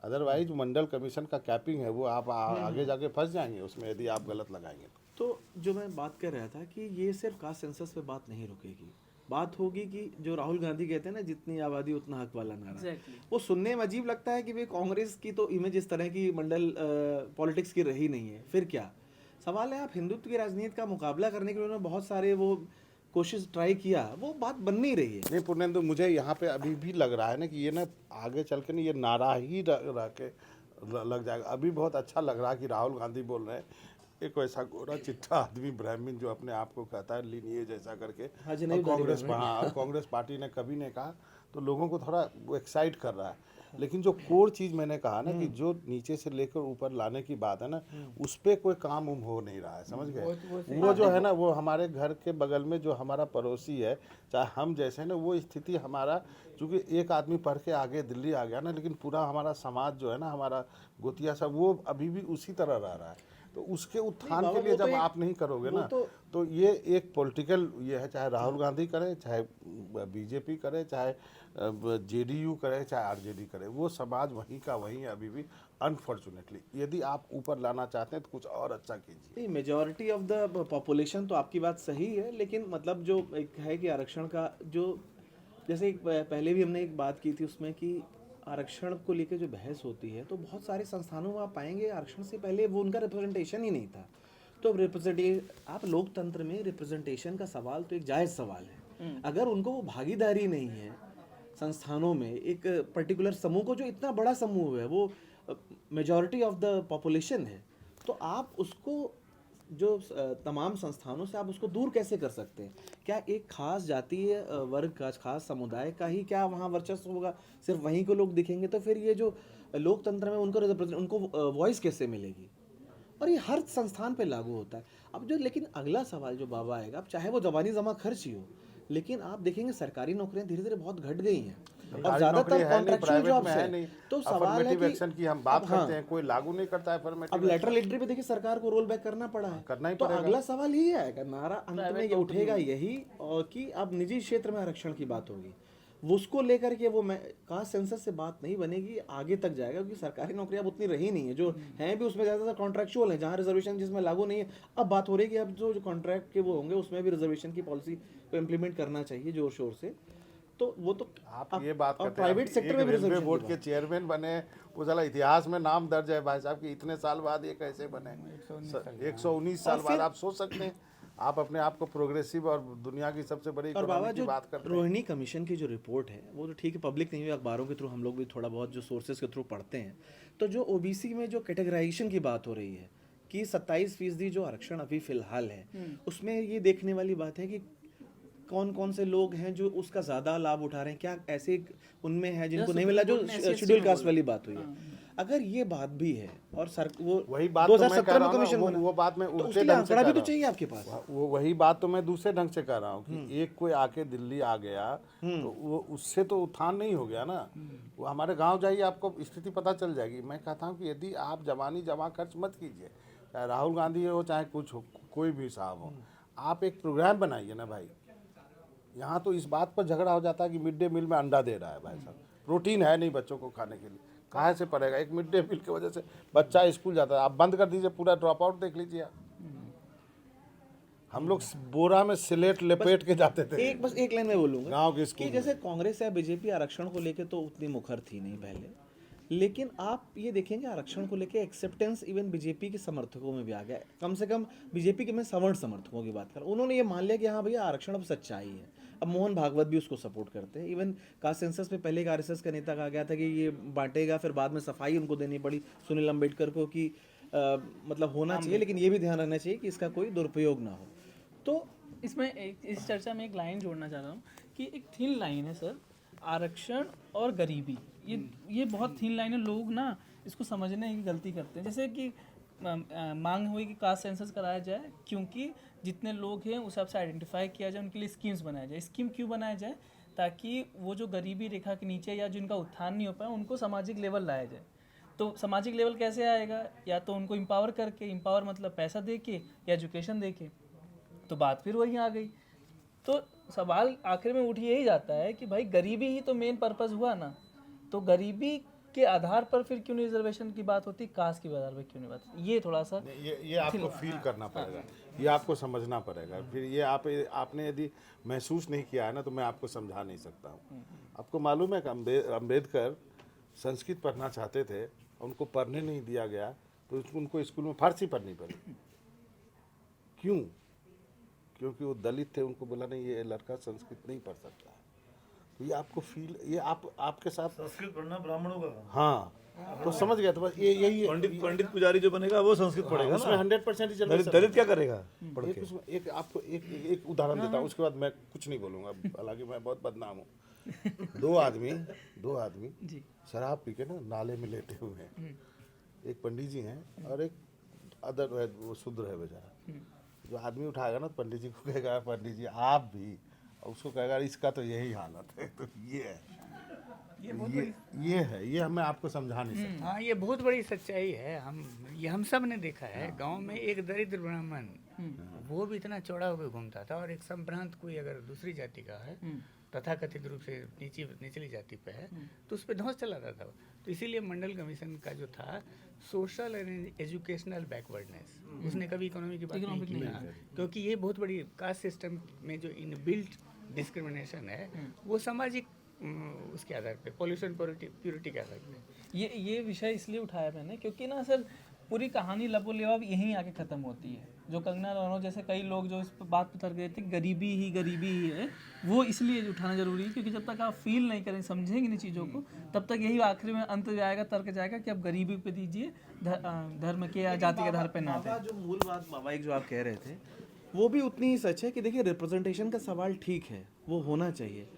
Speaker 2: अदरवाइज मंडल कमीशन का कैपिंग है, वो आप आगे जाके फंस जाएंगे उसमें यदि आप गलत लगाएंगे
Speaker 5: तो जो मैं बात कर रहा था कि ये सिर्फ कास्ट सेंसस पे बात नहीं रुकेगी, बात होगी कि जो राहुल गांधी कहते हैं ना, जितनी आबादी उतना हक वाला नारा।
Speaker 1: Exactly.
Speaker 5: वो सुनने में अजीब लगता है कि भाई कांग्रेस की तो इमेज इस तरह की मंडल पॉलिटिक्स की रही नहीं है, फिर क्या सवाल है। आप हिंदुत्व की राजनीति का मुकाबला करने के लिए उन्होंने बहुत सारे वो कोशिश ट्राई किया, वो बात बन नहीं रही है।
Speaker 2: नहीं पूर्णेंदु, मुझे यहाँ पे अभी भी लग रहा है ना कि ये ना आगे चल के ना ये नारा ही रह के लग जाएगा। अभी बहुत अच्छा लग रहा है कि राहुल गांधी बोल रहे हैं, एक वैसा गोरा चिट्ठा आदमी ब्राह्मण जो अपने आप को कहता है लीनिएज ऐसा करके, और कांग्रेस पार्टी ने कभी नहीं कहा, तो लोगों को थोड़ा वो एक्साइट कर रहा है। लेकिन जो कोर चीज़ मैंने कहा ना कि जो नीचे से लेकर ऊपर लाने की बात है ना, उस पर कोई काम हो नहीं रहा है, समझ गए। वो जो है ना, वो हमारे घर के बगल में जो हमारा पड़ोसी है, चाहे हम जैसे ना, वो स्थिति हमारा, चूँकि एक आदमी पढ़ के आगे दिल्ली आ गया ना, लेकिन पूरा हमारा समाज जो है ना, हमारा गोतिया सब, वो अभी भी उसी तरह रह रहा है। तो उसके उत्थान के लिए जब आप नहीं करोगे ना, तो ये एक पॉलिटिकल ये है, चाहे राहुल गांधी करे, चाहे बीजेपी करे, चाहे जेडीयू करे, चाहे आरजेडी करे, वो समाज वहीं का वहीं है अभी भी, अनफॉर्चुनेटली। यदि आप ऊपर लाना चाहते हैं तो कुछ और अच्छा कीजिए।
Speaker 5: नहीं, मेजॉरिटी ऑफ द पॉपुलेशन तो आपकी बात सही है, लेकिन मतलब जो एक है कि आरक्षण का जो, जैसे एक पहले भी हमने एक बात की थी उसमें कि आरक्षण को लेकर जो बहस होती है, तो बहुत सारे संस्थानों में आप पाएंगे आरक्षण से पहले वो उनका रिप्रेजेंटेशन ही नहीं था। तो आप लोकतंत्र में रिप्रेजेंटेशन का सवाल तो एक जायज़ सवाल है। अगर उनको वो भागीदारी नहीं है संस्थानों में, एक पर्टिकुलर समूह को, जो इतना बड़ा समूह है, वो मेजॉरिटी ऑफ द पॉपुलेशन है, तो आप उसको जो तमाम संस्थानों से आप उसको दूर कैसे कर सकते हैं? क्या एक खास जातीय वर्ग का, खास समुदाय का ही क्या वहाँ वर्चस्व होगा, सिर्फ वहीं को लोग दिखेंगे? तो फिर ये जो लोकतंत्र में उनको वॉइस कैसे मिलेगी? और ये हर संस्थान पे लागू होता है। अब जो, लेकिन अगला सवाल जो बाबा आएगा, अब चाहे वो जवानी जमा खर्च ही हो, लेकिन आप देखेंगे सरकारी नौकरियां धीरे धीरे बहुत घट गई हैं, और ज्यादातर कॉन्ट्रैक्चुअल जॉब्स हैं। तो सवाल है कि
Speaker 2: एक्शन की हम बात करते हैं, कोई लागू नहीं करता है।
Speaker 5: अब लेटरल एंट्री पे देखिए सरकार को रोल बैक करना पड़ा है,
Speaker 2: करना ही
Speaker 5: तो
Speaker 2: पड़ेगा।
Speaker 5: अगला सवाल यही आएगा, नारा अंत में ये उठेगा यही, और कि अब निजी क्षेत्र में आरक्षण की बात होगी, उसको लेकर के वो कास्ट सेंसस से बात नहीं बनेगी, आगे तक जाएगा, क्योंकि सरकारी नौकरियां अब उतनी रही नहीं है, जो हैं भी उसमें ज़्यादातर कॉन्ट्रैक्चुअल है, जहाँ रिजर्वेशन जिसमें लागू नहीं है। अब बात हो रही है कि अब जो कॉन्ट्रैक्ट के वो होंगे उसमें भी रिजर्वेशन की पॉलिसी को इम्प्लीमेंट करना चाहिए जोर शोर से। तो वो तो
Speaker 2: आप ये बात करते हैं,
Speaker 5: प्राइवेट सेक्टर में भी
Speaker 2: रेलवे
Speaker 5: रिजर्वेशन
Speaker 2: बोर्ड के चेयरमैन बने, वो साला इतिहास में नाम दर्ज है भाई साहब कि इतने साल बाद ये कैसे बने। 119 साल बाद आप सोच सकते हैं, आप अपने आप को प्रोग्रेसिव और दुनिया की सबसे बड़ी
Speaker 5: और बाबा
Speaker 2: इकोनॉमी की
Speaker 5: जो
Speaker 2: बात करते हैं।
Speaker 5: रोहिणी कमीशन की जो रिपोर्ट है, वो तो ठीक है, पब्लिक नहीं हुई, अखबारों के थ्रू हम लोग भी थोड़ा बहुत जो सोर्सेज के थ्रू पढ़ते हैं, तो जो ओबीसी में जो कैटेगराइजेशन की बात हो रही है कि 27% जो आरक्षण अभी फिलहाल है, उसमें ये देखने वाली बात है कि कौन कौन से लोग हैं जो उसका ज़्यादा लाभ उठा रहे हैं, क्या ऐसे उनमें है जिनको नहीं मिला, जो शेड्यूल कास्ट वाली बात हुई है। अगर ये बात भी है, और वो
Speaker 2: वही बात तो मैं कह
Speaker 5: 2017
Speaker 2: रहा
Speaker 5: में
Speaker 2: हूं
Speaker 5: कमीशन
Speaker 2: ना,
Speaker 5: बना,
Speaker 2: वो बात मैं
Speaker 5: तो
Speaker 2: उल्टे
Speaker 5: उसके लिए
Speaker 2: ढंग से
Speaker 5: आंकड़ा भी
Speaker 2: कह
Speaker 5: तो
Speaker 2: रहा
Speaker 5: चाहिए आपके पास।
Speaker 2: वो वही बात तो मैं दूसरे ढंग से कह रहा हूँ कि एक कोई आके दिल्ली आ गया तो वो उससे तो उत्थान नहीं हो गया ना। वो हमारे गांव जाइए, आपको स्थिति पता चल जाएगी। मैं कहता हूँ कि यदि आप जवानी जमा खर्च मत कीजिए, चाहे राहुल गांधी हो, चाहे कुछ हो, कोई भी साहब हो, आप एक प्रोग्राम बनाइए ना भाई। यहाँ तो इस बात पर झगड़ा हो जाता है कि मिड डे मील में अंडा दे रहा है भाई साहब, प्रोटीन है नहीं बच्चों को खाने के लिए, कहाँ से पड़ेगा? एक मिड डे मील की वजह से बच्चा स्कूल जाता है, आप बंद कर दीजिए, पूरा ड्रॉप आउट देख लीजिए आप। हम लोग बोरा में सिलेट लपेट के जाते थे।
Speaker 5: बस एक लाइन में बोलूंगा
Speaker 2: गांव के स्कूल
Speaker 5: कि जैसे कांग्रेस या बीजेपी आरक्षण को लेके तो उतनी मुखर थी नहीं पहले, लेकिन आप ये देखेंगे आरक्षण को लेके एक्सेप्टेंस इवन बीजेपी के समर्थकों में भी आ गया। कम से कम बीजेपी के, मैं सवर्ण समर्थकों की बात कर रहा हूँ, उन्होंने ये मान लिया कि हाँ भैया आरक्षण अब सच्चाई है। अब मोहन भागवत भी उसको सपोर्ट करते हैं। इवन कास्ट सेंसस में पहले एक आरएसएस का नेता कहा गया था कि ये बांटेगा, फिर बाद में सफाई उनको देनी पड़ी सुनील अम्बेडकर को कि मतलब होना चाहिए, लेकिन ये भी ध्यान रखना चाहिए कि इसका कोई दुरुपयोग ना हो। तो
Speaker 1: इसमें इस चर्चा में एक लाइन जोड़ना चाह रहा हूँ कि एक थिन लाइन है सर, आरक्षण और गरीबी, ये बहुत थिन लाइन है। लोग ना इसको समझने की गलती करते हैं। जैसे कि मांग हुई कि कास्ट सेंसस कराया जाए, क्योंकि जितने लोग हैं उस हिसाब से आइडेंटिफाई किया जाए, उनके लिए स्कीम्स बनाया जाए। स्कीम क्यों बनाया जाए? ताकि वो जो गरीबी रेखा के नीचे या जिनका उत्थान नहीं हो पाया उनको सामाजिक लेवल लाया जाए। तो सामाजिक लेवल कैसे आएगा? या तो उनको एम्पावर करके, एम्पावर मतलब पैसा दे के या एजुकेशन दे के। तो बात फिर वही आ गई। तो सवाल आखिर में उठ यही जाता है कि भाई गरीबी ही तो मेन पर्पस हुआ ना, तो गरीबी के आधार पर फिर क्यों नहीं रिजर्वेशन की बात होती, कास्ट के आधार पर क्यों नहीं बात? ये थोड़ा सा
Speaker 2: ये आपको फील करना पड़ेगा, ये आपको समझना पड़ेगा। फिर ये आपने यदि महसूस नहीं किया है ना, तो मैं आपको समझा नहीं सकता हूँ। आपको मालूम है कि अम्बेडकर संस्कृत पढ़ना चाहते थे, उनको पढ़ने नहीं दिया गया, तो उनको स्कूल में फारसी पढ़नी पड़ी। क्यों? क्योंकि वो दलित थे, उनको बोला नहीं ये लड़का संस्कृत नहीं पढ़ सकता। तो ये आपको फील, ये आपके साथ
Speaker 3: संस्कृत पढ़ना ब्राह्मणों का काम।
Speaker 2: हाँ, तो समझ गया। तो बस ये यही
Speaker 3: पंडित पुजारी जो बनेगा वो संस्कृत पढ़ेगा
Speaker 2: उसमें 100% रिजर्वेशन।
Speaker 3: दलित क्या करेगा पढ़ के?
Speaker 2: एक आपको एक उदाहरण देता हूँ, उसके बाद मैं कुछ नहीं बोलूँगा, हालांकि मैं बहुत बदनाम हूँ। दो आदमी शराब पी के ना नाले में लेटे हुए हैं। एक पंडित जी हैं और एक अदर है, वो शुद्र है बेचारा। जो आदमी उठाएगा ना, पंडित जी को कहेगा पंडित जी आप भी, और उसको कहेगा इसका तो यही हालत है। तो ये है, ये मैं आपको समझा नहीं सकता।
Speaker 4: हाँ, ये बहुत बड़ी सच्चाई है। हम सब ने देखा है। गांव में एक दरिद्र ब्राह्मण, वो भी इतना चौड़ा होकर घूमता था, और एक संभ्रांत कोई अगर दूसरी जाति का है, तथाकथित रूप से निचली जाति पे है, तो उस पर धौंस चलाता था। तो इसीलिए मंडल कमीशन का जो था, सोशल एंड एजुकेशनल बैकवर्डनेस, उसने कभी इकोनॉमी की बात नहीं की ना, क्योंकि ये बहुत बड़ी कास्ट सिस्टम में जो इनबिल्ट डिस्क्रिमिनेशन है, वो सामाजिक उसके आधार पे, पॉल्यूशन प्योरिटी के आधार पे।
Speaker 1: ये विषय इसलिए उठाया मैंने क्योंकि ना सर पूरी कहानी लबो लेवा यहीं आके ख़त्म होती है। जो कंगना रनौत जैसे कई लोग जो इस बात पर उतर गए थे गरीबी ही है, वो इसलिए उठाना जरूरी है क्योंकि जब तक आप फील नहीं करें, समझेंगे नहीं चीज़ों को, तब तक यही आखिर में अंत जाएगा, तर्क जाएगा कि अब गरीबी पे दीजिए, धर्म के या जाति के आधार पर ना दें।
Speaker 5: जो मूल बात बाबा एक जो आप कह रहे थे वो भी उतनी ही सच है कि देखिए रिप्रेजेंटेशन का सवाल ठीक है, वो होना चाहिए,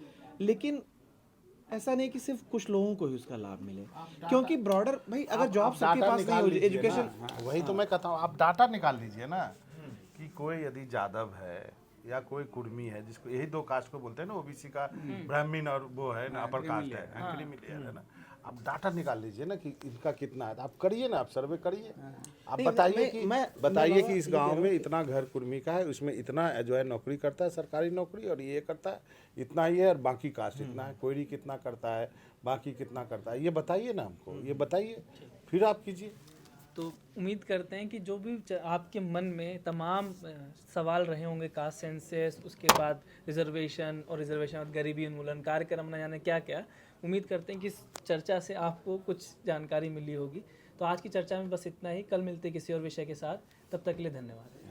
Speaker 5: लेकिन ऐसा नहीं कि सिर्फ कुछ लोगों को ही उसका लाभ मिले, क्योंकि ब्रॉडर भाई अगर जॉब सबके पास नहीं हो, एजुकेशन,
Speaker 2: वही तो मैं कहता हूँ, आप डाटा निकाल लीजिए ना कि कोई यदि जादव है या कोई कुर्मी है, जिसको यही दो कास्ट को बोलते हैं ना, ओबीसी का ब्राह्मण और वो है ना अपर कास्ट है, क्रीमी है ना। आप डाटा निकाल लीजिए ना कि इनका कितना है, आप करिए ना, आप सर्वे करिए, आप बताइए कि इस गांव में इतना घर कुर्मी का है, उसमें इतना जो है नौकरी करता है सरकारी नौकरी, और ये करता है इतना ही है, और बाकी कास्ट इतना है, कोयरी कितना करता है, बाकी कितना करता है, ये बताइए ना हमको, ये बताइए, फिर आप कीजिए।
Speaker 1: तो उम्मीद करते हैं कि जो भी आपके मन में तमाम सवाल रहे होंगे, कास्ट सेंसस, उसके बाद रिजर्वेशन और रिजर्वेशन गरीबी उन्मूलन कार्यक्रम, न जाने क्या क्या, उम्मीद करते हैं कि इस चर्चा से आपको कुछ जानकारी मिली होगी। तो आज की चर्चा में बस इतना ही। कल मिलते किसी और विषय के साथ, तब तक के लिए धन्यवाद।